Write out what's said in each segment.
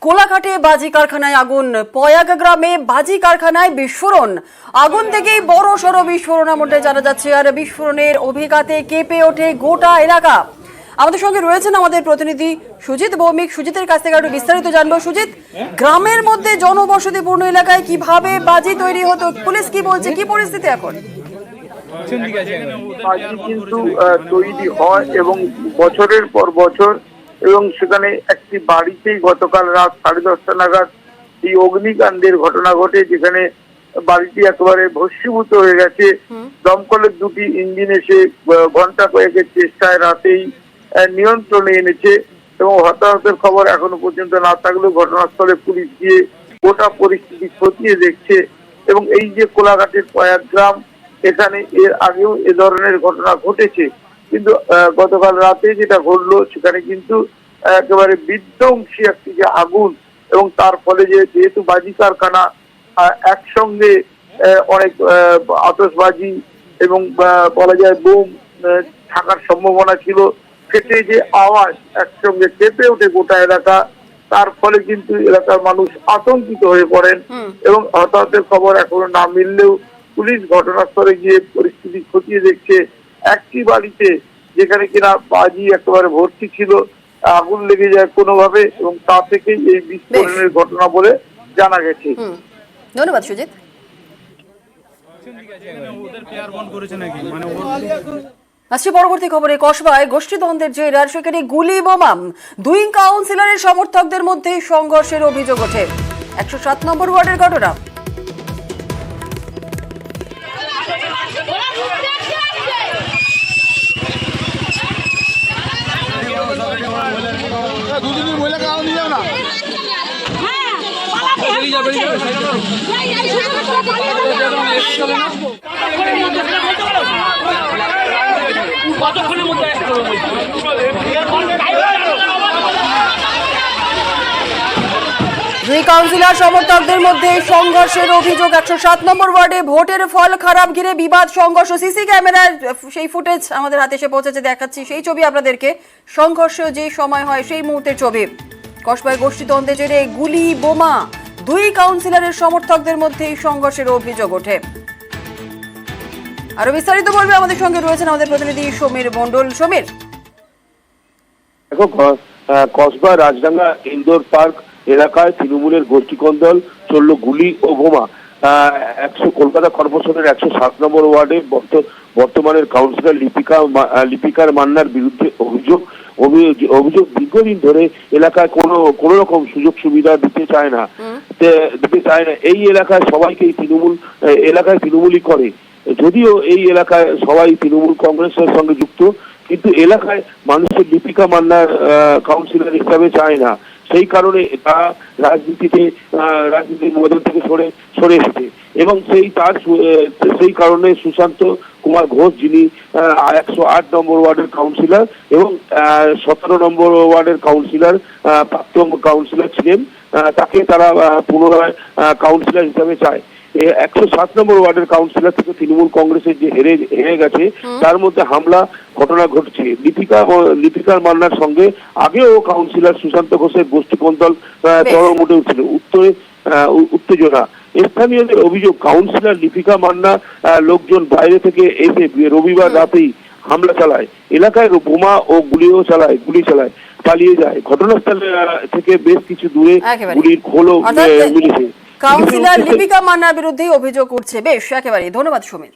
কোলাঘাটে বাজি কারখানায় আগুন, পয়াগ গ্রামে বাজি কারখানায় বিস্ফোরণ। আগুন থেকেই বড় সড় বিস্ফোরণ এমনটাই জানা যাচ্ছে, আর বিস্ফোরণের অভিঘাতে কেঁপে ওঠে গোটা এলাকা। আমাদের সঙ্গে রয়েছেন আমাদের প্রতিনিধি সুজিত ভৌমিক। সুজিতের কাছ থেকে একটু বিস্তারিত জানবো। সুজিত, গ্রামের মধ্যে জনবসতিপূর্ণ এলাকায় কিভাবে বাজি তৈরি হতো, পুলিশ কি বলছে, কি পরিস্থিতি এখন? বাজি কিন্তু তৈরি হয় এবং বছরের পর বছর, এবং সেখানে একটি বাড়িতেই গতকাল রাত 10:30 নাগাদ এই অগ্নিকাণ্ডের ঘটনা ঘটে, যেখানে বাড়িটি একেবারে ভস্মীভূত হয়ে গেছে। দমকলের দুটি ইঞ্জিন এসে ঘন্টা কয়েকের চেষ্টায় রাতেই নিয়ন্ত্রণে এনেছে, এবং হতাহতের খবর এখনো পর্যন্ত না থাকলেও ঘটনাস্থলে পুলিশ গিয়ে গোটা পরিস্থিতি খতিয়ে দেখছে। এবং এই যে কোলাঘাটের পয়াগ গ্রাম, এখানে এর আগেও এ ধরনের ঘটনা ঘটেছে, কিন্তু গতকাল রাতে যেটা ঘটলো সেখানে কিন্তু একেবারে বিধ্বংসী একটি যে আগুন, এবং তার ফলে যেহেতু বাজি কারখানা একসঙ্গে অনেক আতশবাজি এবং বলা যায় বোম থাকার সম্ভাবনা ছিল, ফেটে যে আওয়াজ একসঙ্গে কেঁপে ওঠে গোটা এলাকা, তার ফলে কিন্তু এলাকার মানুষ আতঙ্কিত হয়ে পড়েন। এবং হতাহতের খবর এখনো না মিললেও পুলিশ ঘটনাস্থলে গিয়ে পরিস্থিতি খতিয়ে দেখছে। একটি বাড়িতে যেখানে কিনা বাজি একেবারে ভর্তি ছিল, আগুন লেগে যায় কোনোভাবে, এবং তা থেকেই এই বিস্ফোরণের ঘটনা বলে জানা গেছে। ধন্যবাদ সুজিত। আসছে পরবর্তী খবরে। কসবায় গোষ্ঠীদ্বন্দ্বের জের সেখানে গুলি বোমাম, দুই কাউন্সিলরের সমর্থকদের মধ্যে সংঘর্ষের অভিযোগ ওঠে। 107 নম্বর ওয়ার্ডের ঘটনা। দুই কাউন্সিলর সমর্থকদের মধ্যে সংঘর্ষের অভিযোগ। 107 নম্বর ওয়ার্ডে ভোটের ফল খারাপ ঘিরে বিবাদ সংঘর্ষ। সিসি ক্যামেরার সেই ফুটেজ আমাদের হাতে এসে পৌঁছেছে, দেখাচ্ছি সেই ছবি আপনাদেরকে। সংঘর্ষ যে সময় হয় সেই মুহূর্তের ছবি। কসবায় গোষ্ঠীদ্বন্দ্বের জেরে গুলি বোমা, দুই কাউন্সিলরের সমর্থকদের মধ্যে সংঘর্ষের অভিযোগ ওঠে। আরো বিস্তারিত বলবে আমাদের সঙ্গে রয়েছেন আমাদের প্রতিনিধি সমীর মণ্ডল। সমীর, দেখো, কসবা রাজডাঙ্গা ইন্দোর পার্ক এলাকায় তৃণমূলের গোষ্ঠীকন্দল চলল গুলি ও বোমা। কলকাতা কর্পোরেশনের 107 নম্বর ওয়ার্ডে বর্তমানের কাউন্সিলর লিপিকার মান্নার বিরুদ্ধে অভিযোগ দীর্ঘদিন ধরে এলাকায় কোনো রকম সুযোগ সুবিধা দিতে চায় না। এই এলাকায় সবাইকে তৃণমূলই করে, যদিও এই এলাকায় সবাই তৃণমূল কংগ্রেসের সঙ্গে যুক্ত, কিন্তু এলাকায় মানুষের লিপিকা মান্নার কাউন্সিলর হিসাবে চায় না। সেই কারণে তারা রাজনীতির ময়দান থেকে সরে এসেছে, এবং সেই কারণে সুশান্ত কুমার ঘোষ, যিনি 108 নম্বর ওয়ার্ডের কাউন্সিলর এবং 17 নম্বর ওয়ার্ডের কাউন্সিলর, প্রাক্তন কাউন্সিলর ছিলেন, তাকে তারা পুনরায় কাউন্সিলর হিসাবে চায়। 107 নম্বর ওয়ার্ডের কাউন্সিলর থেকে তৃণমূল কংগ্রেসের যে হেরে গেছে, তার মধ্যে হামলা ঘটনা ঘটছে। লিপিকার মান্নার সঙ্গে আগেও কাউন্সিলর সুশান্ত ঘোষের গোষ্ঠীকন্দল চরম উঠে উঠছিল, উত্তেজনা। স্থানীয়দের অভিযোগ, কাউন্সিলর লিপিকা মান্না লোকজন বাইরে থেকে এসে রবিবার রাতেই হামলা চালায়, এলাকায় বোমা ও গুলি চালায়, পালিয়ে যায়। ঘটনাস্থলে থেকে বেশ কিছু দূরে গুলির খোলও মিলেছে। কাউন্সিলর লিপিকা মান্নার বিরুদ্ধে অভিযোগ উঠছে। বেশ, একেবারে ধন্যবাদ সমীর।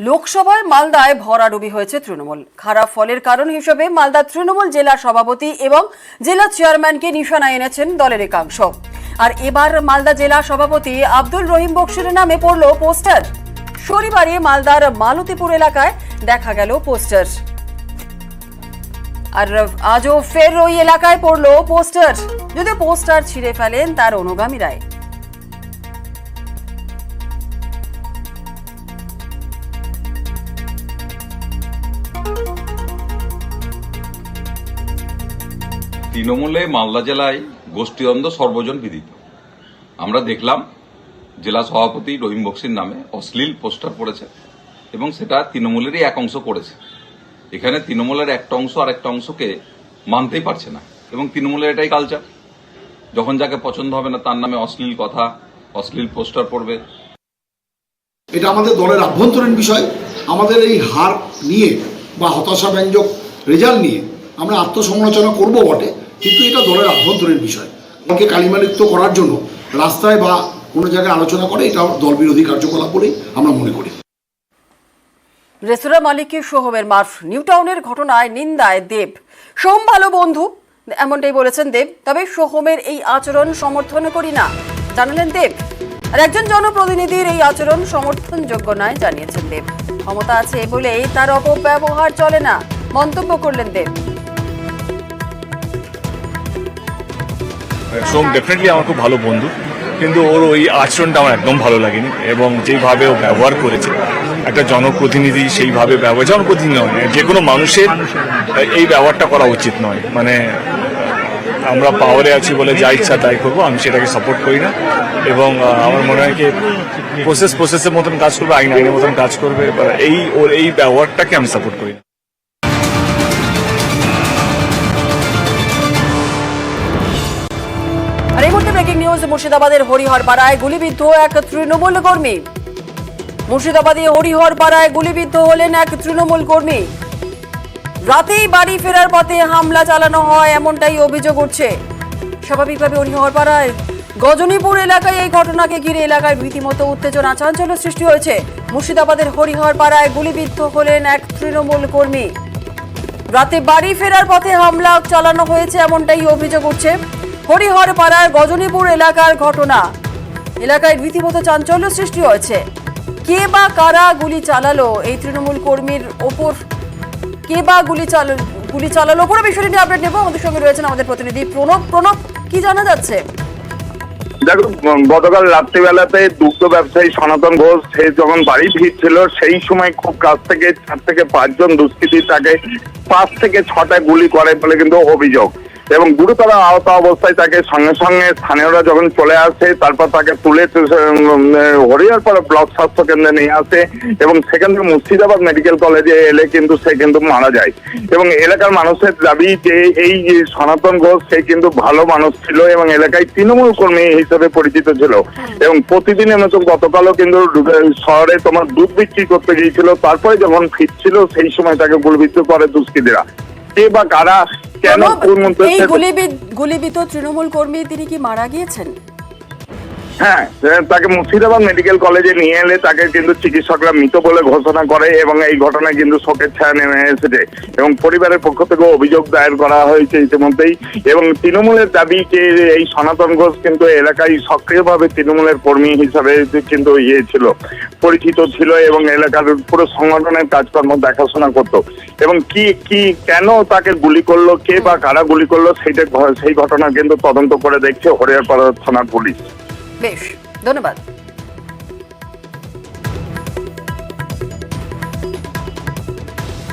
লোকসভায় মালদায় ভরাডুবি হয়েছে তৃণমূল। খারাপ ফলের কারণ হিসেবে মালদা তৃণমূল জেলা সভাপতি এবং জেলা চেয়ারম্যানকে নিশানায় এনেছেন দলের একাংশ। আর এবার মালদা জেলা সভাপতি আব্দুল রহিম বক্সির নামে পড়ল পোস্টার। শনিবারে মালদার মালতীপুর এলাকায় দেখা গেল পোস্টার, আর আজও ফের ওই এলাকায় পড়লো পোস্টার। যদিও পোস্টার ছিঁড়ে ফেলেন তার অনুগামীরাই। তৃণমূলে মালদা জেলায় গোষ্ঠীদ্বন্দ্ব সর্বজন বিদিত। আমরা দেখলাম জেলা সভাপতি রহিম বক্সির নামে অশ্লীল পোস্টার পড়েছে, এবং সেটা তৃণমূলেরই এক অংশ করেছে। এখানে তৃণমূলের একটা অংশ আর একটা অংশকে মানতেই পারছে না। এবং তৃণমূলের এটাই কালচার, যখন যাকে পছন্দ হবে না তার নামে অশ্লীল কথা, অশ্লীল পোস্টার পড়বে। এটা আমাদের দলের আভ্যন্তরীণ বিষয়। আমাদের এই হার নিয়ে বা হতাশাব্যঞ্জক রেজাল্ট নিয়ে আমরা আত্মসমালোচনা করব বটে, কিন্তু এটা দলের আভ্যন্তরীণ বিষয়। দলকে কালিমালিপ্ত করার জন্য রাস্তায় বা কোনো জায়গায় আলোচনা করে এটা দল বিরোধী কার্যকলাপ বলেই আমরা মনে করি। রেস্তোরাঁ মালিকের সোহমের মার্ফ নিউ টাউনের ঘটনায় নিন্দায় দেব। সোহম ভালো বন্ধু, এমনটাই বলেছেন দেব। তবে সোহমের এই আচরণ সমর্থন করি না জানালেন দেব। আর একজন জনপ্রতিনিধির এই আচরণ সমর্থনযোগ্য নয় জানিয়েছেন দেব। ক্ষমতা আছে বলেই তার অপব্যবহার চলে না মন্তব্য করলেন দেব। সোম ডেফিনেটলি আমার খুব ভালো বন্ধু, কিন্তু ওর ওই আচরণটা আমার একদম ভালো লাগেনি। এবং যেভাবে ও ব্যবহার করেছে একটা জনপ্রতিনিধি, সেইভাবে ব্যবহার, জনপ্রতিনিধি নয়, যে কোনো মানুষের এই ব্যবহারটা করা উচিত নয়। মানে আমরা পাওয়ারে আছি বলে যা ইচ্ছা তাই করবো, আমি সেটাকে সাপোর্ট করি না। এবং আমার মনে হয় কি প্রসেসের মতন কাজ করবে, আইনের মতন কাজ করবে, ওর এই ব্যবহারটাকে আমি সাপোর্ট করি না। আর এই মুহূর্তে ব্রেকিং নিউজ, মুর্শিদাবাদের হরিহরপাড়ায় গুলিবিদ্ধ এক তৃণমূল কর্মী। মুর্শিদাবাদে হরিহরপাড়ায় গুলিবিদ্ধ হলেন এক তৃণমূল কর্মী। রাতেই বাড়ি ফেরার পথে হামলা চালানো হয় এমনটাই অভিযোগ উঠছে। স্বাভাবিকভাবে হরিহরপাড়ায় গজনীপুর এলাকায় এই ঘটনাকে ঘিরে এলাকায় রীতিমতো উত্তেজনা, চাঞ্চল্য সৃষ্টি হয়েছে। মুর্শিদাবাদের হরিহরপাড়ায় গুলিবিদ্ধ হলেন এক তৃণমূল কর্মী। রাতে বাড়ি ফেরার পথে হামলা চালানো হয়েছে এমনটাই অভিযোগ উঠছে। হরিহরপাড়ার গজনীপুর এলাকার ঘটনা, এলাকায় রীতিমতো চাঞ্চল্য সৃষ্টি হয়েছে। কে বা কারা গুলি চালালো এই তৃণমূল কর্মীর ওপর, কে বা গুলি চালালো পুরো বিষয়টি নিয়ে আপডেট নেব। আমাদের সঙ্গে রয়েছেন আমাদের প্রতিনিধি প্রণব। প্রণব, কি জানা যাচ্ছে? দেখো, গতকাল রাত্রিবেলাতে দুগ্ধ ব্যবসায়ী সনাতন ঘোষ সে যখন বাড়ি ফিরছিল সেই সময় খুব কাছ থেকে 4 থেকে 5 জন দুষ্কৃতী তাকে 5 থেকে 6টা গুলি করে বলে কিন্তু অভিযোগ। এবং গুরুতর আহত অবস্থায় তাকে সঙ্গে সঙ্গে স্থানীয়রা যখন চলে আসে, তারপর তাকে তুলে হরিহরপাড়া ব্লক স্বাস্থ্য কেন্দ্রে নিয়ে আসে এবং সেখান থেকে মুর্শিদাবাদ মেডিকেল কলেজে এলে কিন্তু সে কিন্তু মারা যায়। এবং এলাকার মানুষের দাবি যে এই সনাতন ঘোষ সে কিন্তু ভালো মানুষ ছিল এবং এলাকায় তৃণমূল কর্মী হিসেবে পরিচিত ছিল। এবং প্রতিদিনের মতো গতকালও কিন্তু শহরে তোমার দুধ বিক্রি করতে গিয়েছিল, তারপরে যখন ফিরছিল সেই সময় তাকে গুলিবিদ্ধ করে দুষ্কৃতীরা। কে বা কারা, কেন, এই গুলিবিদ্ধ তৃণমূল কর্মী তিনি কি মারা গিয়েছেন? হ্যাঁ, তাকে মুর্শিদাবাদ মেডিকেল কলেজে নিয়ে এলে তাকে কিন্তু চিকিৎসকরা মৃত বলে ঘোষণা করে এবং এই ঘটনায় কিন্তু শোকের ছায়া নেমে এসেছে এবং পরিবারের পক্ষ থেকে অভিযোগ দায়ের করা হয়েছে ইতিমধ্যেই। এবং তৃণমূলের দাবি যে এই সনাতন ঘোষ কিন্তু এলাকায় সক্রিয়ভাবে তৃণমূলের কর্মী হিসাবে কিন্তু ছিল, পরিচিত ছিল এবং এলাকার পুরো সংগঠনের কাজকর্ম দেখাশোনা করত। এবং কি কেন তাকে গুলি করলো, কে বা কারা গুলি করলো, সেই ঘটনা কিন্তু তদন্ত করে দেখছে হরিহরপাড়া থানার পুলিশ। বেশ, ধন্যবাদ।